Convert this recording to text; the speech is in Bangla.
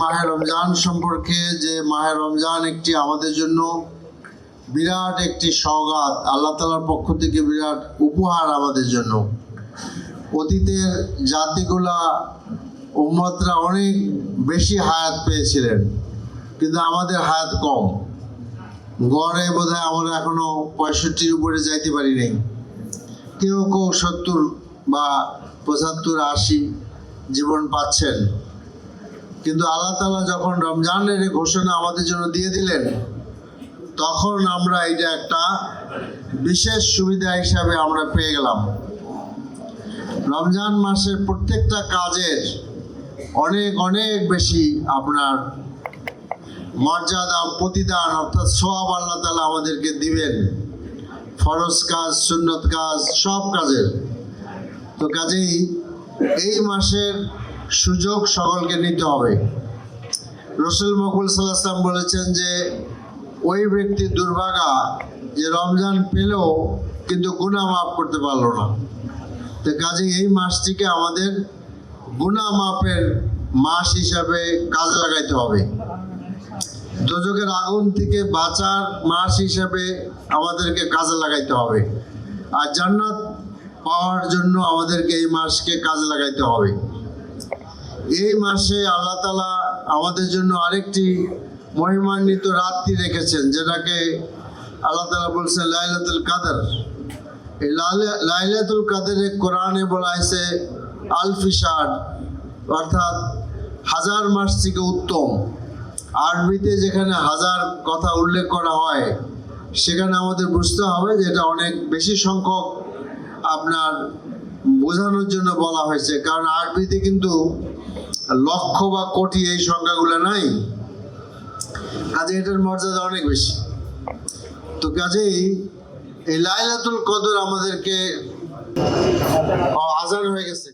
মাহে রমজান সম্পর্কে যে মাহে রমজান একটি আমাদের জন্য বিরাট একটি সওগাত, আল্লাহ তাআলার পক্ষ থেকে বিরাট উপহার আমাদের জন্য। অতীতের জাতিগুলা উম্মতরা অনেক বেশি হায়াত পেয়েছিলেন, কিন্তু আমাদের হায়াত কম। গড়ে বোধহয় আমরা এখনো 65-র উপরে যাইতে পারি নাই। কেউ কেউ 70 বা 75, 80 জীবন পাচ্ছেন। কিন্তু আল্লাহ তাআলা যখন রমজানের ঘোষণা আমাদের জন্য দিয়ে দিলেন, তখন আমরা এটা একটা বিশেষ সুবিধা হিসাবে আমরা পেয়ে গেলাম। রমজান মাসের প্রত্যেকটা কাজের অনেক অনেক বেশি আপনার মর্যাদা, প্রতিদান অর্থাৎ সওয়াব আল্লাহ তাআলা আমাদেরকে দিবেন। ফরজ কাজ, সুন্নত কাজ, সব কাজের। তো কাজেই এই মাসের সুযোগ সকলকে নিতে হবে। রাসূল মকবুল সাল্লাল্লাহু আলাইহি ওয়াসাল্লাম বলেছেন যে ওই ব্যক্তি দুর্ভাগা যে রমজান পেলেও কিন্তু গুনাহ মাফ করতে পারলো না। তো কাজেই এই মাসটিকে আমাদের গুনাহ মাফের মাস হিসাবে কাজে লাগাইতে হবে। দোজখের আগুন থেকে বাঁচার মাস হিসাবে আমাদেরকে কাজে লাগাইতে হবে। আর জান্নাত পাওয়ার জন্য আমাদেরকে এই মাসকে কাজে লাগাইতে হবে। এই মাসে আল্লাহ তাআলা আমাদের জন্য আরেকটি মহিমান্বিত রাত্রি রেখেছেন, যেটাকে আল্লাহ তাআলা বলছেন লাইলাতুল কদর। এই লাইলাতুল কদরে কোরআনে বলা হয়েছে আলফি শাহর, অর্থাৎ 1000 মাস থেকে উত্তম। আরবিতে যেখানে 1000 কথা উল্লেখ করা হয়, সেখানে আমাদের বুঝতে হবে যে এটা অনেক বেশি সংখ্যক আপনার বোঝানোর জন্য বলা হয়েছে। কারণ আরবিতে কিন্তু লক্ষ বা কোটি এই সংখ্যাগুলো নাই, কাজে এটার মর্যাদা অনেক বেশি। তো কাজেই এই লাইলাতুল কদর আমাদেরকে আজান হয়ে গেছে।